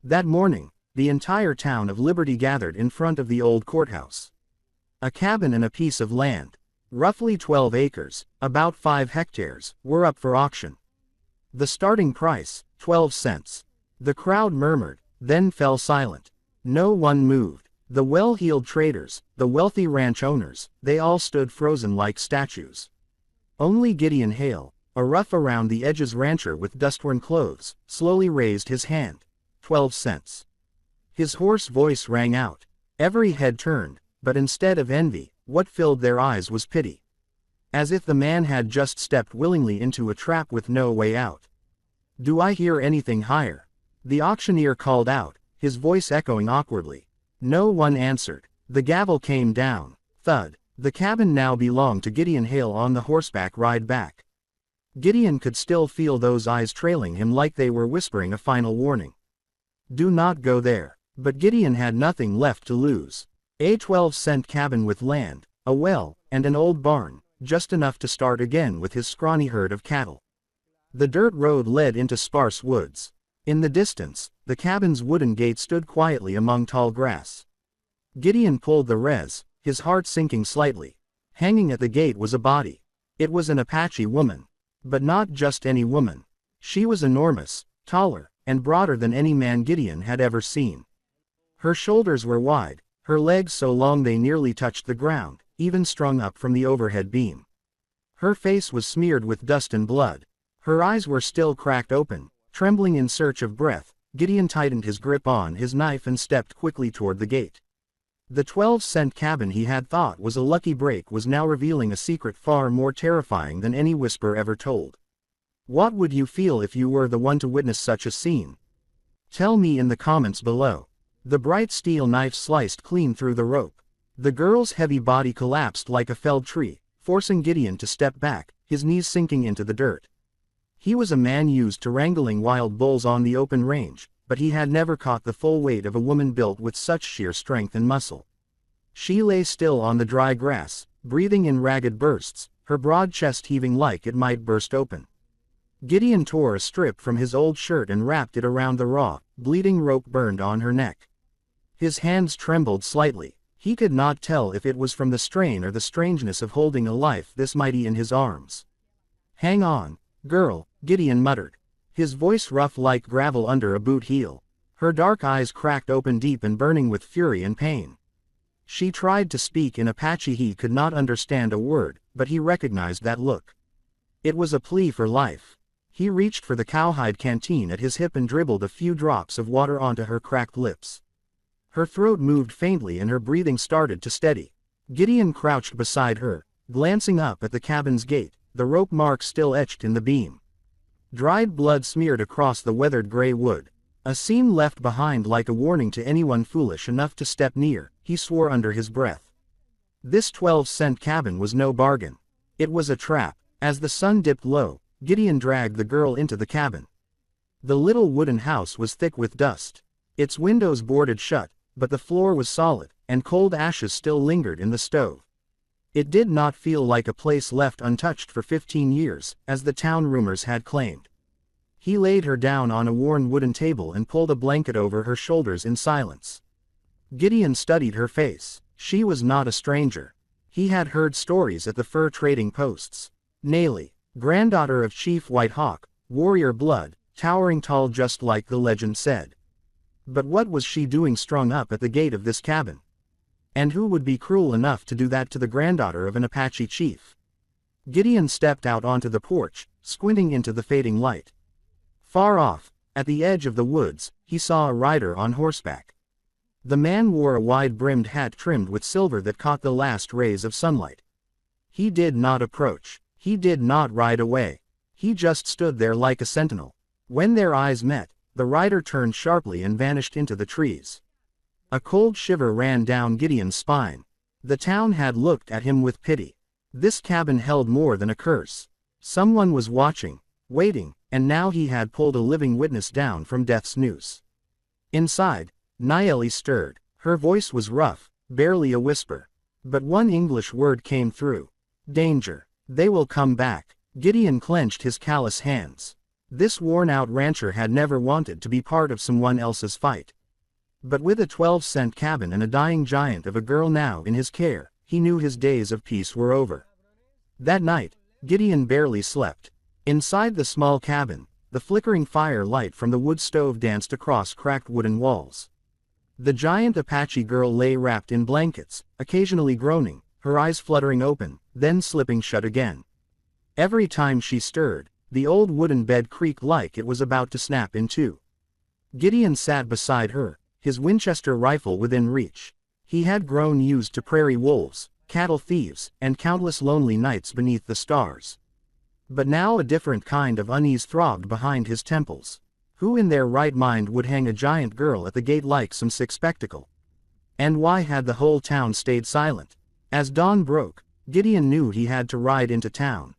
That morning, the entire town of Liberty gathered in front of the old courthouse. A cabin and a piece of land, roughly 12 acres, about 5 hectares, were up for auction. The starting price, 12 cents. The crowd murmured, then fell silent. No one moved. The well-heeled traders, the wealthy ranch owners, they all stood frozen like statues. Only Gideon Hale, a rough around the edges rancher with dust-worn clothes, slowly raised his hand. 12 cents. His hoarse voice rang out. Every head turned, but instead of envy, what filled their eyes was pity. As if the man had just stepped willingly into a trap with no way out. "Do I hear anything higher?" The auctioneer called out, his voice echoing awkwardly. No one answered. The gavel came down. Thud. The cabin now belonged to Gideon Hale on the horseback ride back. Gideon could still feel those eyes trailing him like they were whispering a final warning. Do not go there. But Gideon had nothing left to lose. A 12-cent cabin with land, a well, and an old barn, just enough to start again with his scrawny herd of cattle. The dirt road led into sparse woods. In the distance, the cabin's wooden gate stood quietly among tall grass. Gideon pulled the res, his heart sinking slightly. Hanging at the gate was a body. It was an Apache woman. But not just any woman. She was enormous, taller, and broader than any man Gideon had ever seen. Her shoulders were wide, her legs so long they nearly touched the ground, even strung up from the overhead beam. Her face was smeared with dust and blood. Her eyes were still cracked open. Trembling in search of breath, Gideon tightened his grip on his knife and stepped quickly toward the gate. The 12-cent cabin he had thought was a lucky break was now revealing a secret far more terrifying than any whisper ever told. What would you feel if you were the one to witness such a scene? Tell me in the comments below. The bright steel knife sliced clean through the rope. The girl's heavy body collapsed like a felled tree, forcing Gideon to step back, his knees sinking into the dirt. He was a man used to wrangling wild bulls on the open range, but he had never caught the full weight of a woman built with such sheer strength and muscle. She lay still on the dry grass, breathing in ragged bursts, her broad chest heaving like it might burst open. Gideon tore a strip from his old shirt and wrapped it around the raw, bleeding rope burned on her neck. His hands trembled slightly. He could not tell if it was from the strain or the strangeness of holding a life this mighty in his arms. Hang on, girl, Gideon muttered. His voice rough like gravel under a boot heel. Her dark eyes cracked open deep and burning with fury and pain. She tried to speak in Apache. He could not understand a word, but he recognized that look. It was a plea for life. He reached for the cowhide canteen at his hip and dribbled a few drops of water onto her cracked lips. Her throat moved faintly and her breathing started to steady. Gideon crouched beside her, glancing up at the cabin's gate, the rope mark still etched in the beam. Dried blood smeared across the weathered gray wood. A seam left behind like a warning to anyone foolish enough to step near, he swore under his breath. This 12-cent cabin was no bargain. It was a trap. As the sun dipped low, Gideon dragged the girl into the cabin. The little wooden house was thick with dust. Its windows boarded shut, but the floor was solid, and cold ashes still lingered in the stove. It did not feel like a place left untouched for 15 years, as the town rumors had claimed. He laid her down on a worn wooden table and pulled a blanket over her shoulders in silence. Gideon studied her face. She was not a stranger. He had heard stories at the fur trading posts. Naley, granddaughter of Chief White Hawk, warrior blood, towering tall just like the legend said. But what was she doing strung up at the gate of this cabin? And who would be cruel enough to do that to the granddaughter of an Apache chief? Gideon stepped out onto the porch, squinting into the fading light. Far off, at the edge of the woods, he saw a rider on horseback. The man wore a wide-brimmed hat trimmed with silver that caught the last rays of sunlight. He did not approach. He did not ride away. He just stood there like a sentinel. When their eyes met, the rider turned sharply and vanished into the trees. A cold shiver ran down Gideon's spine. The town had looked at him with pity. This cabin held more than a curse. Someone was watching, waiting, and now he had pulled a living witness down from death's noose. Inside, Nayeli stirred. Her voice was rough, barely a whisper. But one English word came through. Danger. They will come back. Gideon clenched his callous hands. This worn-out rancher had never wanted to be part of someone else's fight. But with a 12-cent cabin and a dying giant of a girl now in his care, he knew his days of peace were over. That night, Gideon barely slept. Inside the small cabin, the flickering fire light from the wood stove danced across cracked wooden walls. The giant Apache girl lay wrapped in blankets, occasionally groaning, her eyes fluttering open, then slipping shut again. Every time she stirred, the old wooden bed creaked like it was about to snap in two. Gideon sat beside her, his Winchester rifle within reach. He had grown used to prairie wolves, cattle thieves, and countless lonely nights beneath the stars. But now a different kind of unease throbbed behind his temples. Who in their right mind would hang a giant girl at the gate like some sick spectacle? And why had the whole town stayed silent? As dawn broke, Gideon knew he had to ride into town.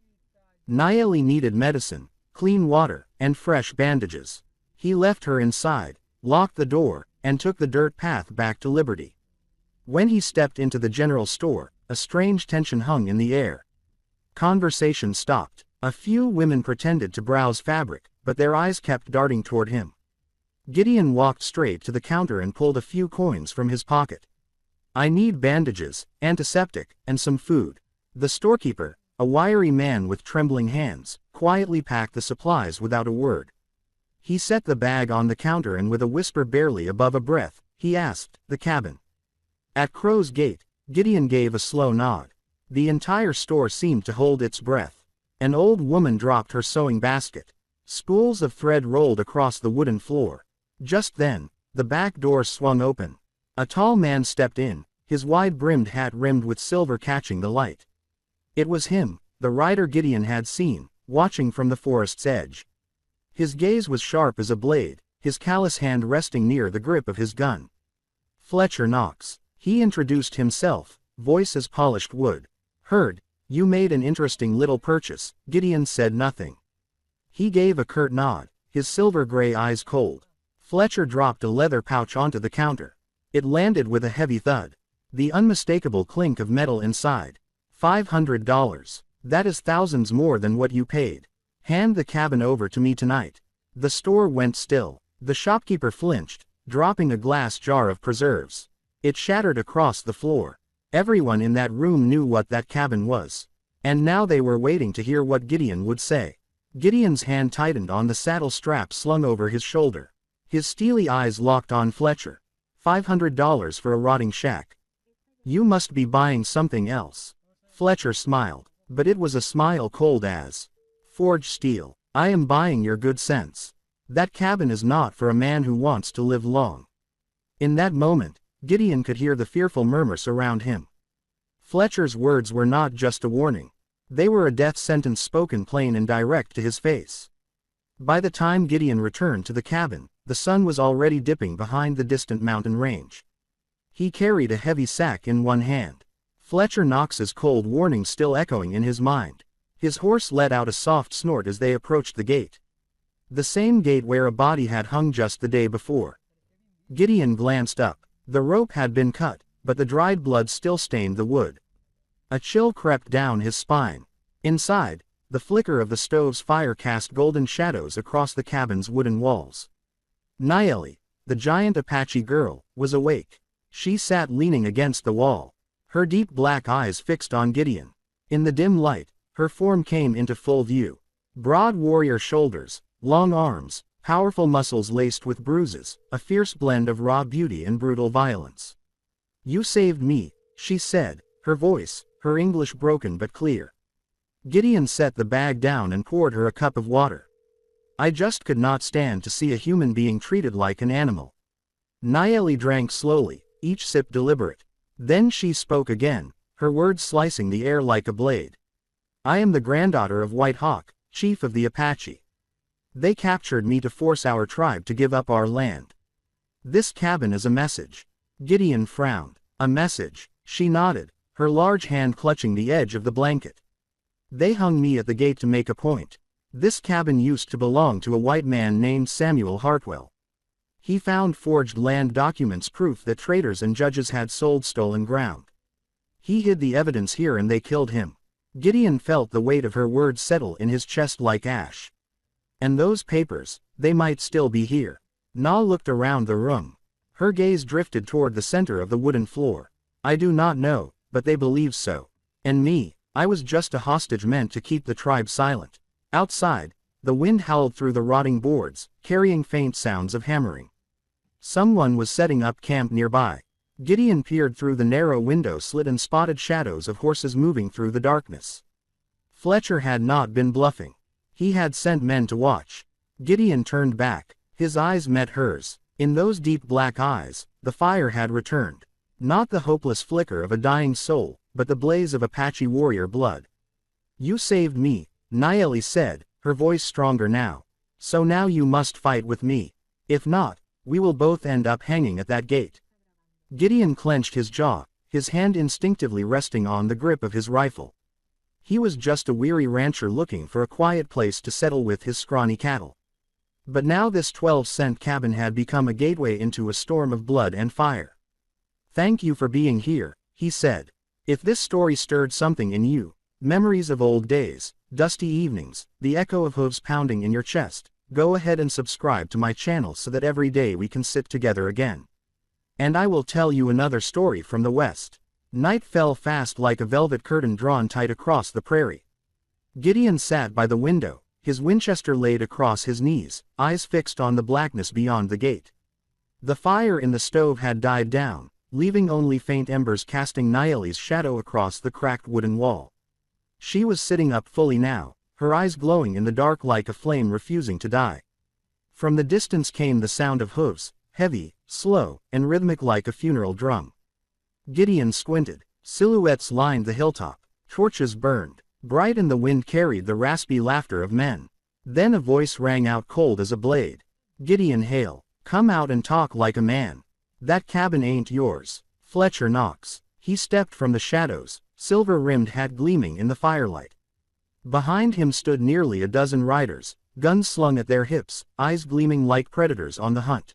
Nayeli needed medicine, clean water, and fresh bandages. He left her inside, locked the door, and took the dirt path back to Liberty. When he stepped into the general store, a strange tension hung in the air. Conversation stopped. A few women pretended to browse fabric, but their eyes kept darting toward him. Gideon walked straight to the counter and pulled a few coins from his pocket. "I need bandages, antiseptic, and some food." The storekeeper, a wiry man with trembling hands, quietly packed the supplies without a word. He set the bag on the counter and with a whisper barely above a breath, he asked, "The cabin?" At Crow's Gate, Gideon gave a slow nod. The entire store seemed to hold its breath. An old woman dropped her sewing basket. Spools of thread rolled across the wooden floor. Just then, the back door swung open. A tall man stepped in, his wide-brimmed hat rimmed with silver catching the light. It was him, the rider Gideon had seen, watching from the forest's edge. His gaze was sharp as a blade, his callous hand resting near the grip of his gun. "Fletcher Knox," he introduced himself, voice as polished wood. "Heard you made an interesting little purchase." Gideon said nothing. He gave a curt nod, his silver-gray eyes cold. Fletcher dropped a leather pouch onto the counter. It landed with a heavy thud. The unmistakable clink of metal inside. $500. That is thousands more than what you paid. Hand the cabin over to me tonight. The store went still. The shopkeeper flinched, dropping a glass jar of preserves. It shattered across the floor. Everyone in that room knew what that cabin was. And now they were waiting to hear what Gideon would say. Gideon's hand tightened on the saddle strap slung over his shoulder. His steely eyes locked on Fletcher. $500 for a rotting shack. You must be buying something else. Fletcher smiled, but it was a smile cold as forged steel. I am buying your good sense. That cabin is not for a man who wants to live long. In that moment, Gideon could hear the fearful murmurs around him. Fletcher's words were not just a warning. They were a death sentence spoken plain and direct to his face. By the time Gideon returned to the cabin, the sun was already dipping behind the distant mountain range. He carried a heavy sack in one hand. Fletcher Knox's cold warning still echoing in his mind. His horse let out a soft snort as they approached the gate. The same gate where a body had hung just the day before. Gideon glanced up. The rope had been cut, but the dried blood still stained the wood. A chill crept down his spine. Inside, the flicker of the stove's fire cast golden shadows across the cabin's wooden walls. Nayeli, the giant Apache girl, was awake. She sat leaning against the wall, her deep black eyes fixed on Gideon. In the dim light, her form came into full view. Broad warrior shoulders, long arms, powerful muscles laced with bruises, a fierce blend of raw beauty and brutal violence. "You saved me," she said, her voice, her English broken but clear. Gideon set the bag down and poured her a cup of water. "I just could not stand to see a human being treated like an animal." Nayeli drank slowly, each sip deliberate. Then she spoke again, her words slicing the air like a blade. "I am the granddaughter of White Hawk, chief of the Apache. They captured me to force our tribe to give up our land. This cabin is a message." Gideon frowned. "A message?" She nodded, her large hand clutching the edge of the blanket. "They hung me at the gate to make a point. This cabin used to belong to a white man named Samuel Hartwell. He found forged land documents, proof that traders and judges had sold stolen ground. He hid the evidence here and they killed him." Gideon felt the weight of her words settle in his chest like ash. And those papers, they might still be here. Na looked around the room. Her gaze drifted toward the center of the wooden floor. I do not know, but they believe so. And me, I was just a hostage meant to keep the tribe silent. Outside, the wind howled through the rotting boards, carrying faint sounds of hammering. Someone was setting up camp nearby. Gideon peered through the narrow window slit and spotted shadows of horses moving through the darkness. Fletcher had not been bluffing. He had sent men to watch. Gideon turned back. His eyes met hers. In those deep black eyes, the fire had returned. Not the hopeless flicker of a dying soul, but the blaze of Apache warrior blood. You saved me, Nayeli said, her voice stronger now. So now you must fight with me. If not, we will both end up hanging at that gate. Gideon clenched his jaw, his hand instinctively resting on the grip of his rifle. He was just a weary rancher looking for a quiet place to settle with his scrawny cattle. But now this 12-cent cabin had become a gateway into a storm of blood and fire. Thank you for being here, he said. If this story stirred something in you, memories of old days, dusty evenings, the echo of hooves pounding in your chest, go ahead and subscribe to my channel so that every day we can sit together again. And I will tell you another story from the West. Night fell fast like a velvet curtain drawn tight across the prairie. Gideon sat by the window, his Winchester laid across his knees, eyes fixed on the blackness beyond the gate. The fire in the stove had died down, leaving only faint embers casting Nayeli's shadow across the cracked wooden wall. She was sitting up fully now, her eyes glowing in the dark like a flame refusing to die. From the distance came the sound of hooves, heavy, slow, and rhythmic like a funeral drum. Gideon squinted. Silhouettes lined the hilltop. Torches burned. Bright in the wind carried the raspy laughter of men. Then a voice rang out cold as a blade. Gideon Hale, come out and talk like a man. That cabin ain't yours. Fletcher Knox. He stepped from the shadows, silver-rimmed hat gleaming in the firelight. Behind him stood nearly a dozen riders, guns slung at their hips, eyes gleaming like predators on the hunt.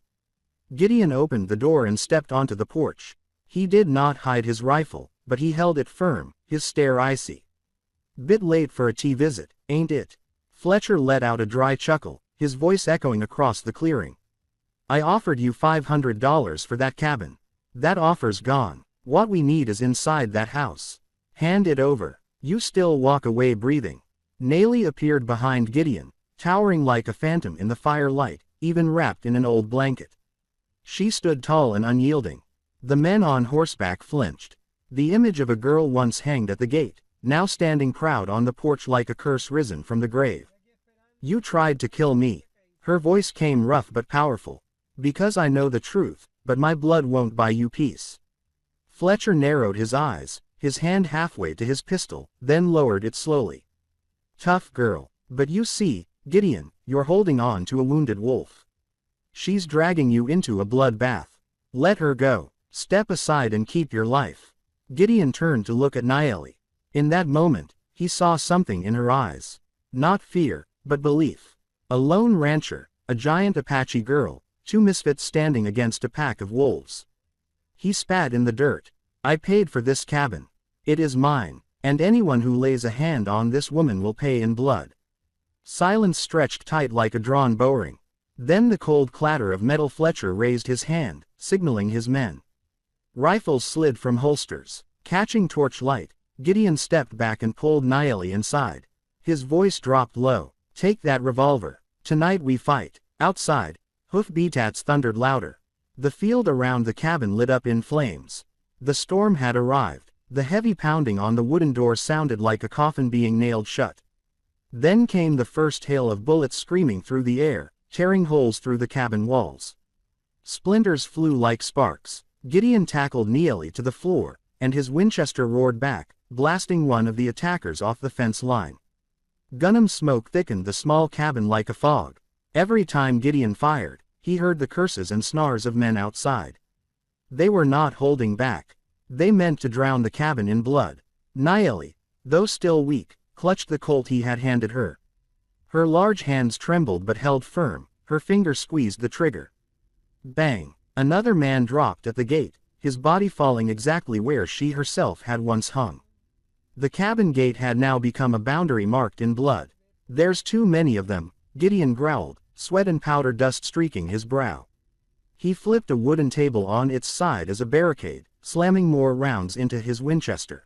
Gideon opened the door and stepped onto the porch. He did not hide his rifle, but he held it firm, his stare icy. Bit late for a tea visit, ain't it? Fletcher let out a dry chuckle, his voice echoing across the clearing. I offered you $500 for that cabin. That offer's gone. What we need is inside that house. Hand it over. You still walk away breathing. Nayeli appeared behind Gideon, towering like a phantom in the firelight, even wrapped in an old blanket. She stood tall and unyielding. The men on horseback flinched. The image of a girl once hanged at the gate, now standing proud on the porch like a curse risen from the grave. You tried to kill me. Her voice came rough but powerful. Because I know the truth, but my blood won't buy you peace. Fletcher narrowed his eyes, his hand halfway to his pistol, then lowered it slowly. Tough girl. But you see, Gideon, you're holding on to a wounded wolf. She's dragging you into a bloodbath. Let her go. Step aside and keep your life. Gideon turned to look at Nayeli. In that moment, he saw something in her eyes. Not fear, but belief. A lone rancher, a giant Apache girl, two misfits standing against a pack of wolves. He spat in the dirt. I paid for this cabin. It is mine, and anyone who lays a hand on this woman will pay in blood. Silence stretched tight like a drawn bowring. Then the cold clatter of metal. Fletcher raised his hand, signaling his men. Rifles slid from holsters. Catching torchlight, Gideon stepped back and pulled Nayeli inside. His voice dropped low. Take that revolver. Tonight we fight. Outside, hoofbeats thundered louder. The field around the cabin lit up in flames. The storm had arrived. The heavy pounding on the wooden door sounded like a coffin being nailed shut. Then came the first hail of bullets screaming through the air, tearing holes through the cabin walls. Splinters flew like sparks. Gideon tackled Nayeli to the floor, and his Winchester roared back, blasting one of the attackers off the fence line. Gunham smoke thickened the small cabin like a fog. Every time Gideon fired, he heard the curses and snarls of men outside. They were not holding back. They meant to drown the cabin in blood. Nayeli, though still weak, clutched the Colt he had handed her. Her large hands trembled but held firm, her fingers squeezed the trigger. Bang! Another man dropped at the gate, his body falling exactly where she herself had once hung. The cabin gate had now become a boundary marked in blood. There's too many of them, Gideon growled, sweat and powder dust streaking his brow. He flipped a wooden table on its side as a barricade, slamming more rounds into his Winchester.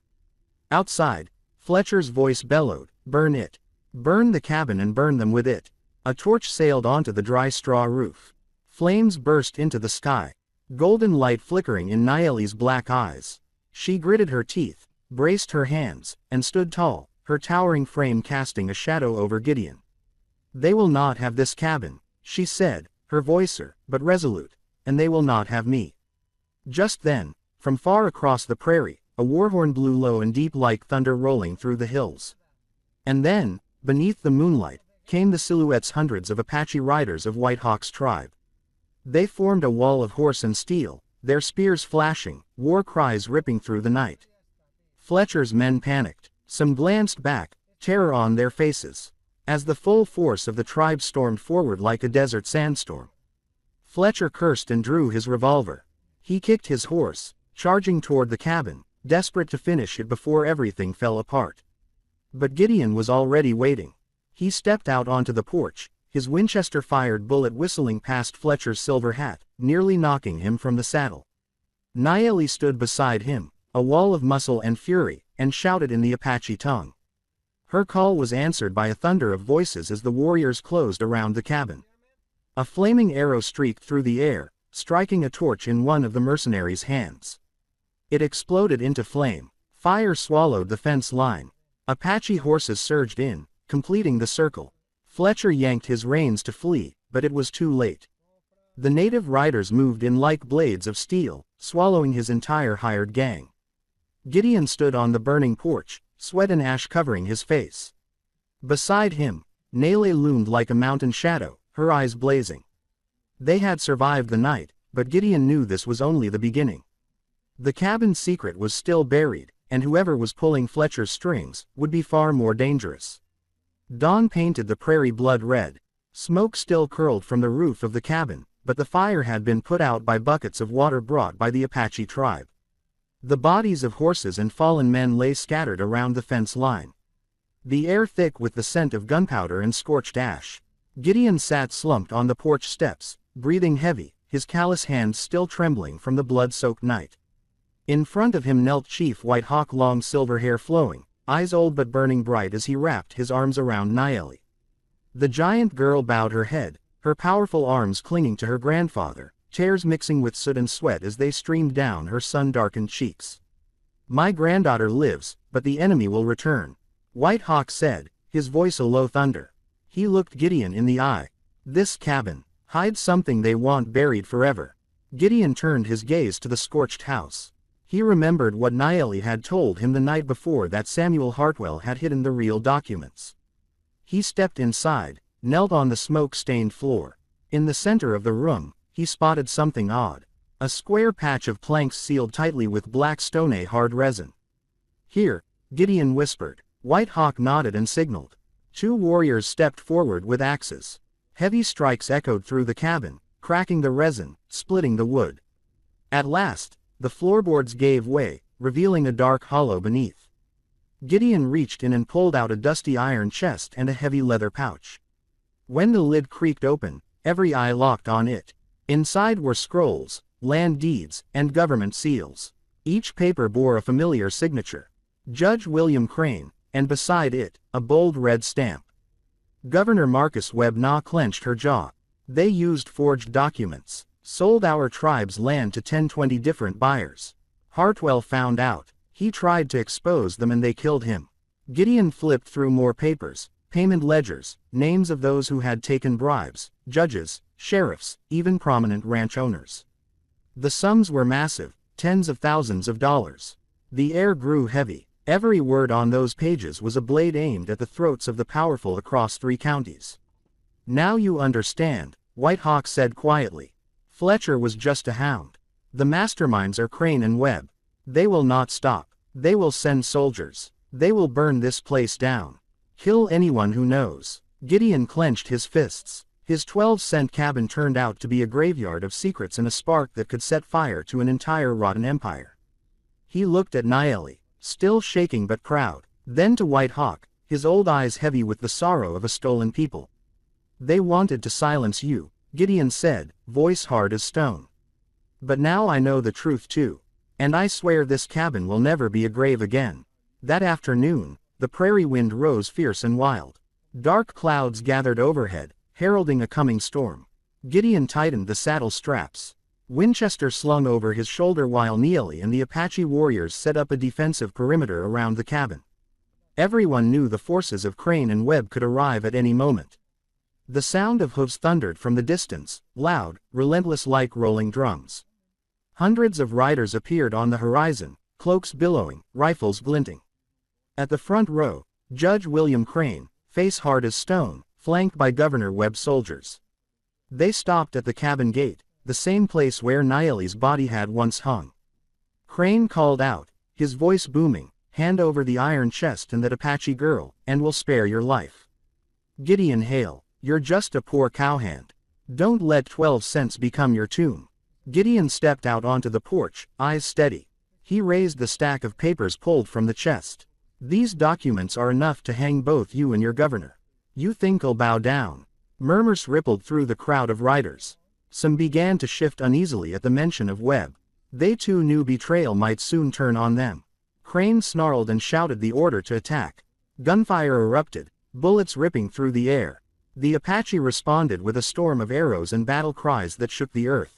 Outside, Fletcher's voice bellowed, "Burn it. Burn the cabin and burn them with it." A torch sailed onto the dry straw roof. Flames burst into the sky, golden light flickering in Naeli's black eyes. She gritted her teeth, braced her hands, and stood tall, her towering frame casting a shadow over Gideon. "They will not have this cabin," she said, her voice but resolute, "and they will not have me." Just then, from far across the prairie, a warhorn blew low and deep like thunder rolling through the hills. And then, beneath the moonlight, came the silhouettes hundreds of Apache riders of White Hawk's tribe. They formed a wall of horse and steel, their spears flashing, war cries ripping through the night. Fletcher's men panicked. Some glanced back, terror on their faces, as the full force of the tribe stormed forward like a desert sandstorm. Fletcher cursed and drew his revolver. He kicked his horse, charging toward the cabin, desperate to finish it before everything fell apart. But Gideon was already waiting. He stepped out onto the porch, his Winchester-fired bullet whistling past Fletcher's silver hat, nearly knocking him from the saddle. Naeli stood beside him, a wall of muscle and fury, and shouted in the Apache tongue. Her call was answered by a thunder of voices as the warriors closed around the cabin. A flaming arrow streaked through the air, striking a torch in one of the mercenaries' hands. It exploded into flame. Fire swallowed the fence line. Apache horses surged in, completing the circle. Fletcher yanked his reins to flee, but it was too late. The native riders moved in like blades of steel, swallowing his entire hired gang. Gideon stood on the burning porch, sweat and ash covering his face. Beside him, Naeli loomed like a mountain shadow, her eyes blazing. They had survived the night, but Gideon knew this was only the beginning. The cabin's secret was still buried, and whoever was pulling Fletcher's strings would be far more dangerous. Dawn painted the prairie blood red. Smoke still curled from the roof of the cabin, but the fire had been put out by buckets of water brought by the Apache tribe. The bodies of horses and fallen men lay scattered around the fence line. The air thick with the scent of gunpowder and scorched ash. Gideon sat slumped on the porch steps, breathing heavy, his callous hands still trembling from the blood-soaked night. In front of him knelt Chief White Hawk, long silver hair flowing, eyes old but burning bright as he wrapped his arms around Naeli. The giant girl bowed her head, her powerful arms clinging to her grandfather, tears mixing with soot and sweat as they streamed down her sun-darkened cheeks. "My granddaughter lives, but the enemy will return," White Hawk said, his voice a low thunder. He looked Gideon in the eye. "This cabin hides something they want buried forever." Gideon turned his gaze to the scorched house. He remembered what Naeli had told him the night before, that Samuel Hartwell had hidden the real documents. He stepped inside, knelt on the smoke-stained floor. In the center of the room, he spotted something odd. A square patch of planks sealed tightly with black stone hard resin. "Here," Gideon whispered. White Hawk nodded and signaled. Two warriors stepped forward with axes. Heavy strikes echoed through the cabin, cracking the resin, splitting the wood. At last, the floorboards gave way, revealing a dark hollow beneath. Gideon reached in and pulled out a dusty iron chest and a heavy leather pouch. When the lid creaked open, every eye locked on it. Inside were scrolls, land deeds, and government seals. Each paper bore a familiar signature. Judge William Crane, and beside it, a bold red stamp. Governor Marcus Webb. Na clenched her jaw. They used forged documents, sold our tribe's land to 10-20 different buyers. Hartwell found out. He tried to expose them and they killed him. Gideon flipped through more papers, payment ledgers, names of those who had taken bribes, judges, sheriffs, even prominent ranch owners. The sums were massive, tens of thousands of dollars. The air grew heavy. Every word on those pages was a blade aimed at the throats of the powerful across 3 counties. "Now you understand," White Hawk said quietly. "Fletcher was just a hound. The masterminds are Crane and Webb. They will not stop. They will send soldiers. They will burn this place down. Kill anyone who knows." Gideon clenched his fists. His 12-cent cabin turned out to be a graveyard of secrets and a spark that could set fire to an entire rotten empire. He looked at Naeli, still shaking but proud, then to White Hawk, his old eyes heavy with the sorrow of a stolen people. They wanted to silence you, Gideon said, voice hard as stone. But now I know the truth too. And I swear this cabin will never be a grave again. That afternoon, the prairie wind rose fierce and wild. Dark clouds gathered overhead, heralding a coming storm. Gideon tightened the saddle straps. Winchester slung over his shoulder while Neely and the Apache warriors set up a defensive perimeter around the cabin. Everyone knew the forces of Crane and Webb could arrive at any moment. The sound of hooves thundered from the distance, loud, relentless like rolling drums. Hundreds of riders appeared on the horizon, cloaks billowing, rifles glinting. At the front row, Judge William Crane, face hard as stone, flanked by Governor Webb's soldiers. They stopped at the cabin gate, the same place where Neely's body had once hung. Crane called out, his voice booming, "Hand over the iron chest and that Apache girl, and we'll spare your life." Gideon Hale, you're just a poor cowhand. Don't let 12 cents become your tomb. Gideon stepped out onto the porch, eyes steady. He raised the stack of papers pulled from the chest. These documents are enough to hang both you and your governor. You think I'll bow down? Murmurs rippled through the crowd of riders. Some began to shift uneasily at the mention of Webb. They too knew betrayal might soon turn on them. Crane snarled and shouted the order to attack. Gunfire erupted, bullets ripping through the air. The Apache responded with a storm of arrows and battle cries that shook the earth.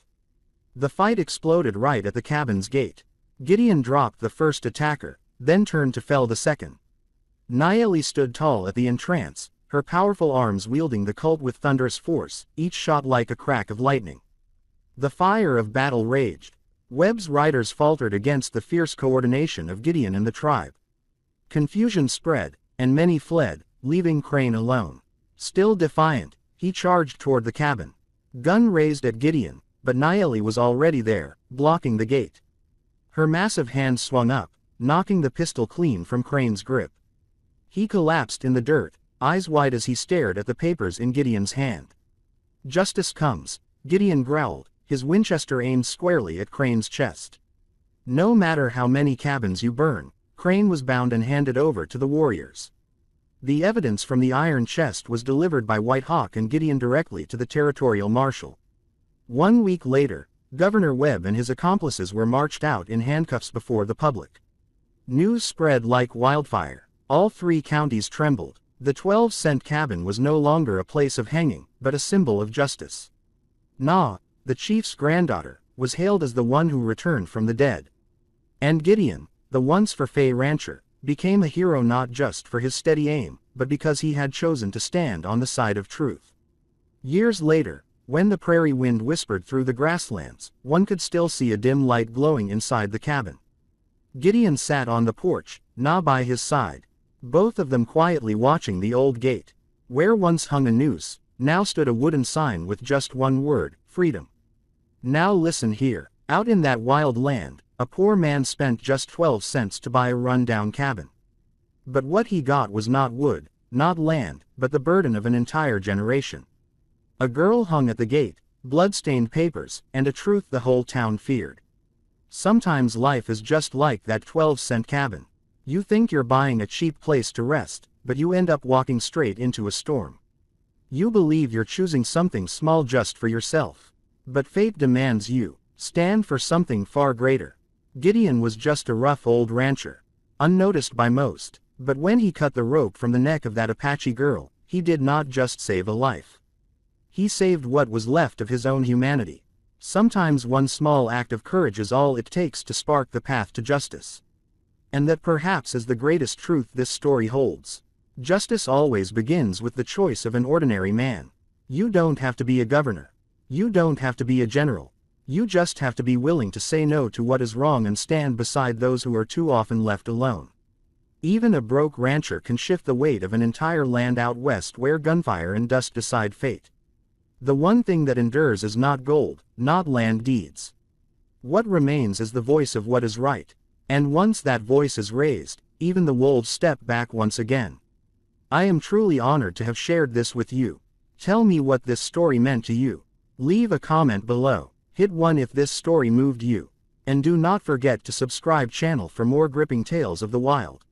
The fight exploded right at the cabin's gate. Gideon dropped the first attacker, then turned to fell the second. Neely stood tall at the entrance, her powerful arms wielding the Colt with thunderous force, each shot like a crack of lightning. The fire of battle raged. Webb's riders faltered against the fierce coordination of Gideon and the tribe. Confusion spread, and many fled, leaving Crane alone. Still defiant, he charged toward the cabin. Gun raised at Gideon, but Neely was already there, blocking the gate. Her massive hand swung up, knocking the pistol clean from Crane's grip. He collapsed in the dirt, eyes wide as he stared at the papers in Gideon's hand. "Justice comes," Gideon growled, his Winchester aimed squarely at Crane's chest. No matter how many cabins you burn, Crane was bound and handed over to the warriors. The evidence from the iron chest was delivered by White Hawk and Gideon directly to the territorial marshal. 1 week later, Governor Webb and his accomplices were marched out in handcuffs before the public. News spread like wildfire. All 3 counties trembled. The 12-cent cabin was no longer a place of hanging, but a symbol of justice. Na, the chief's granddaughter, was hailed as the one who returned from the dead. And Gideon, the once Fay rancher, became a hero not just for his steady aim, but because he had chosen to stand on the side of truth. Years later, when the prairie wind whispered through the grasslands, one could still see a dim light glowing inside the cabin. Gideon sat on the porch, Na by his side, both of them quietly watching the old gate. Where once hung a noose, now stood a wooden sign with just one word, freedom. Now listen here, out in that wild land, a poor man spent just 12 cents to buy a run-down cabin. But what he got was not wood, not land, but the burden of an entire generation. A girl hung at the gate, blood-stained papers, and a truth the whole town feared. Sometimes life is just like that 12-cent cabin. You think you're buying a cheap place to rest, but you end up walking straight into a storm. You believe you're choosing something small just for yourself. But fate demands you stand for something far greater. Gideon was just a rough old rancher, unnoticed by most, but when he cut the rope from the neck of that Apache girl, he did not just save a life. He saved what was left of his own humanity. Sometimes one small act of courage is all it takes to spark the path to justice. And that perhaps is the greatest truth this story holds. Justice always begins with the choice of an ordinary man. You don't have to be a governor. You don't have to be a general. You just have to be willing to say no to what is wrong and stand beside those who are too often left alone. Even a broke rancher can shift the weight of an entire land out west where gunfire and dust decide fate. The one thing that endures is not gold, not land deeds. What remains is the voice of what is right. And once that voice is raised, even the wolves step back once again. I am truly honored to have shared this with you. Tell me what this story meant to you. Leave a comment below. Hit 1 if this story moved you. And do not forget to subscribe channel for more gripping tales of the wild.